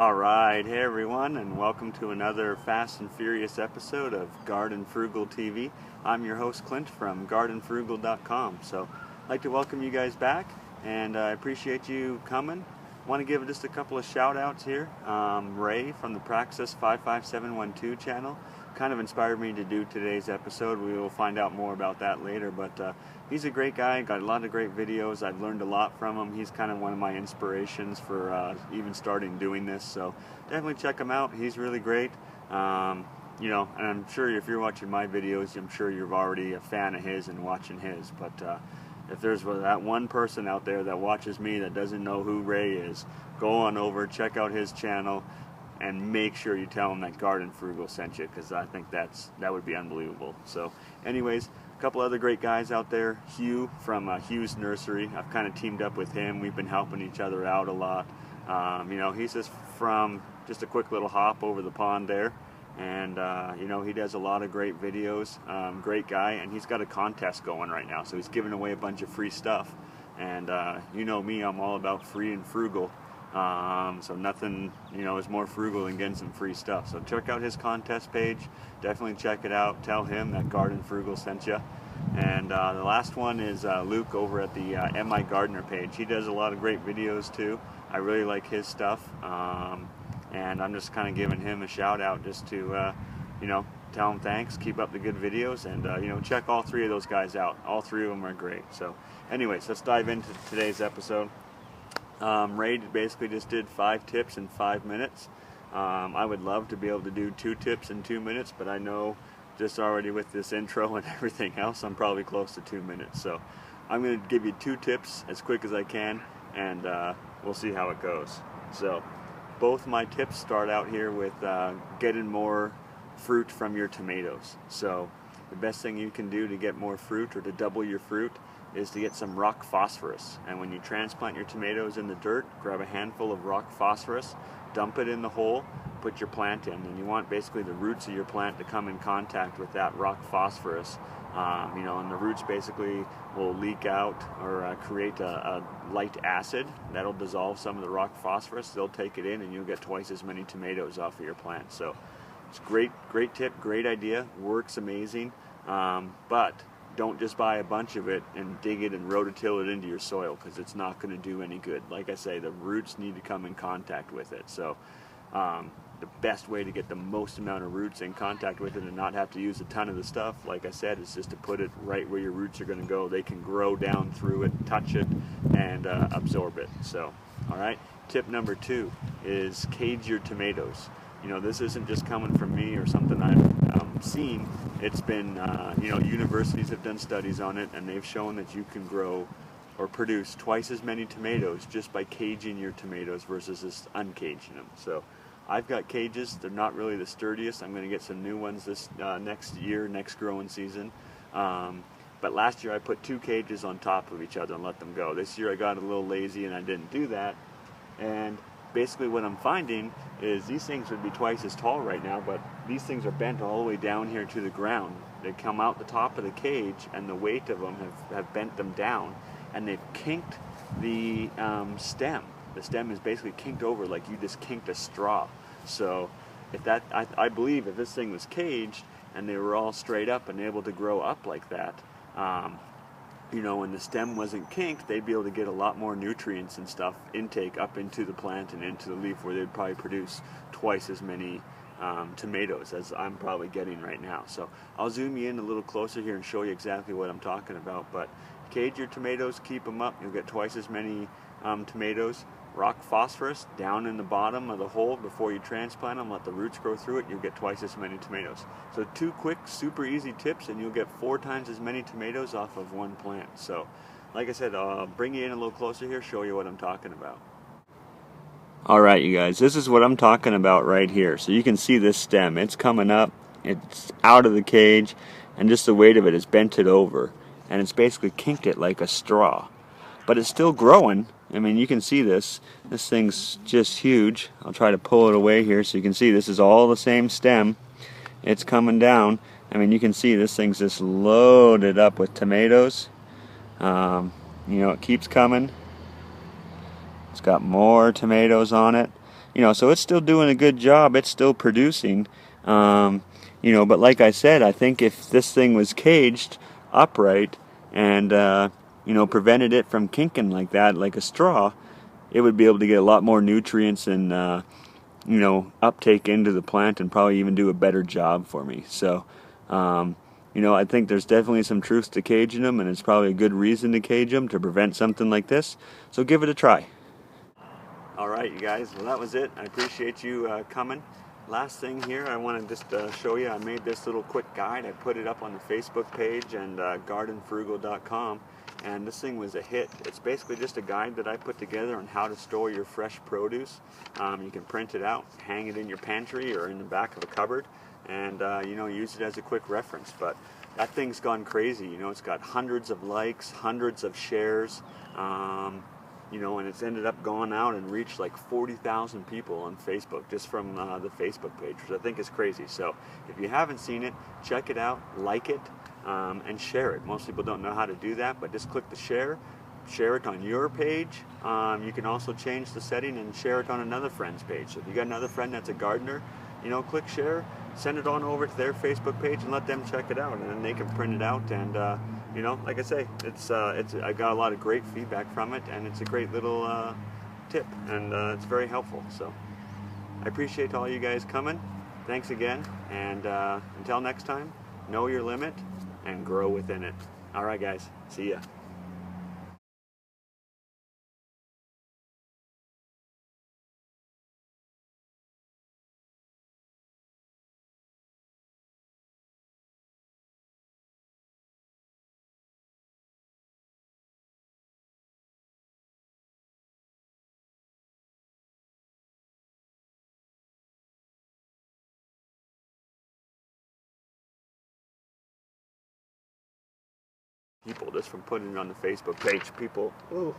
Alright, hey everyone, and welcome to another Fast and Furious episode of Garden Frugal TV. I'm your host Clint from gardenfrugal.com. So I'd like to welcome you guys back, and I appreciate you coming. Want to give just a couple of shout outs here. Ray from the Praxis 55712 channel kind of inspired me to do today's episode. We will find out more about that later, but he's a great guy, got a lot of great videos. I've learned a lot from him. He's kind of one of my inspirations for even starting doing this, so definitely check him out. He's really great. And I'm sure if you're watching my videos, I'm sure you're already a fan of his and watching his, but if there's that one person out there that watches me that doesn't know who Ray is, go on over, check out his channel, and make sure you tell him that Garden Frugal sent you, because I think that would be unbelievable. So anyways, a couple other great guys out there. Hugh from Hugh's Nursery. I've kind of teamed up with him. We've been helping each other out a lot. He's just from just a quick little hop over the pond there. And he does a lot of great videos. Great guy, and he's got a contest going right now, so he's giving away a bunch of free stuff. And you know me, I'm all about free and frugal. So nothing is more frugal than getting some free stuff. So check out his contest page, definitely check it out. Tell him that Garden Frugal sent you. And the last one is Luke over at the MI Gardener page. He does a lot of great videos too. I really like his stuff. And I'm just kind of giving him a shout out just to, tell him thanks, keep up the good videos, and, check all three of those guys out. All three of them are great. So anyways, let's dive into today's episode. Ray basically just did 5 tips in 5 minutes. I would love to be able to do 2 tips in 2 minutes, but I know just already with this intro and everything else, I'm probably close to 2 minutes. So I'm going to give you 2 tips as quick as I can, and we'll see how it goes. So both my tips start out here with getting more fruit from your tomatoes. So the best thing you can do to get more fruit or to double your fruit is to get some rock phosphorus. And when you transplant your tomatoes in the dirt, grab a handful of rock phosphorus, dump it in the hole, put your plant in, and you want basically the roots of your plant to come in contact with that rock phosphorus. And the roots basically will leak out or create a light acid that'll dissolve some of the rock phosphorus. They'll take it in, and you'll get twice as many tomatoes off of your plant. So it's a great tip, great idea, works amazing, but don't just buy a bunch of it and dig it and rototill it into your soil, because it's not going to do any good. Like I say, the roots need to come in contact with it. So the best way to get the most amount of roots in contact with it and not have to use a ton of the stuff, like I said, is just to put it right where your roots are going to go. They can grow down through it, touch it, and absorb it. So, alright, tip number 2 is cage your tomatoes. This isn't just coming from me or something I've seen. It's been, universities have done studies on it, and they've shown that you can grow or produce twice as many tomatoes just by caging your tomatoes versus just uncaging them. So I've got cages. They're not really the sturdiest. I'm going to get some new ones this next growing season. But last year I put 2 cages on top of each other and let them go. This year I got a little lazy and I didn't do that. And basically what I'm finding is these things would be twice as tall right now, but these things are bent all the way down here to the ground. They come out the top of the cage, and the weight of them have bent them down, and they've kinked the stem. The stem is basically kinked over like you just kinked a straw. So I believe if this thing was caged and they were all straight up and able to grow up like that, when the stem wasn't kinked, they'd be able to get a lot more nutrients and stuff intake up into the plant and into the leaf, where they'd probably produce twice as many tomatoes as I'm probably getting right now. So I'll zoom you in a little closer here and show you exactly what I'm talking about. But cage your tomatoes, keep them up, you'll get twice as many tomatoes. Rock phosphorus down in the bottom of the hole before you transplant them, let the roots grow through it, you'll get twice as many tomatoes. So 2 quick, super easy tips, and you'll get 4 times as many tomatoes off of 1 plant. So like I said, I'll bring you in a little closer here, show you what I'm talking about. Alright you guys, this is what I'm talking about right here. So you can see this stem, it's coming up, it's out of the cage, and just the weight of it has bent it over, and it's basically kinked it like a straw. But it's still growing. I mean, you can see this thing's just huge. I'll try to pull it away here so you can see this is all the same stem. It's coming down. I mean, you can see this thing's just loaded up with tomatoes. It keeps coming. It's got more tomatoes on it. So it's still doing a good job. It's still producing. But like I said, I think if this thing was caged upright and prevented it from kinking like that, like a straw, it would be able to get a lot more nutrients and uptake into the plant and probably even do a better job for me. So, I think there's definitely some truth to caging them, and it's probably a good reason to cage them to prevent something like this. So give it a try. All right, you guys. Well, that was it. I appreciate you coming. Last thing here, I want to just show you. I made this little quick guide. I put it up on the Facebook page and gardenfrugal.com, and this thing was a hit. It's basically just a guide that I put together on how to store your fresh produce. You can print it out, hang it in your pantry or in the back of a cupboard, and use it as a quick reference. But that thing's gone crazy. It's got hundreds of likes, hundreds of shares. And it's ended up going out and reached like 40,000 people on Facebook just from the Facebook page, which I think is crazy. So if you haven't seen it, check it out, like it, and share it. Most people don't know how to do that, but just click the share it on your page. You can also change the setting and share it on another friend's page. So if you got another friend that's a gardener, click share, send it on over to their Facebook page and let them check it out, and then they can print it out. And like I say, I got a lot of great feedback from it, and it's a great little tip, and it's very helpful. So I appreciate all you guys coming. Thanks again, and until next time, know your limit and grow within it. All right, guys, see ya. People just from putting it on the Facebook page. People, ooh.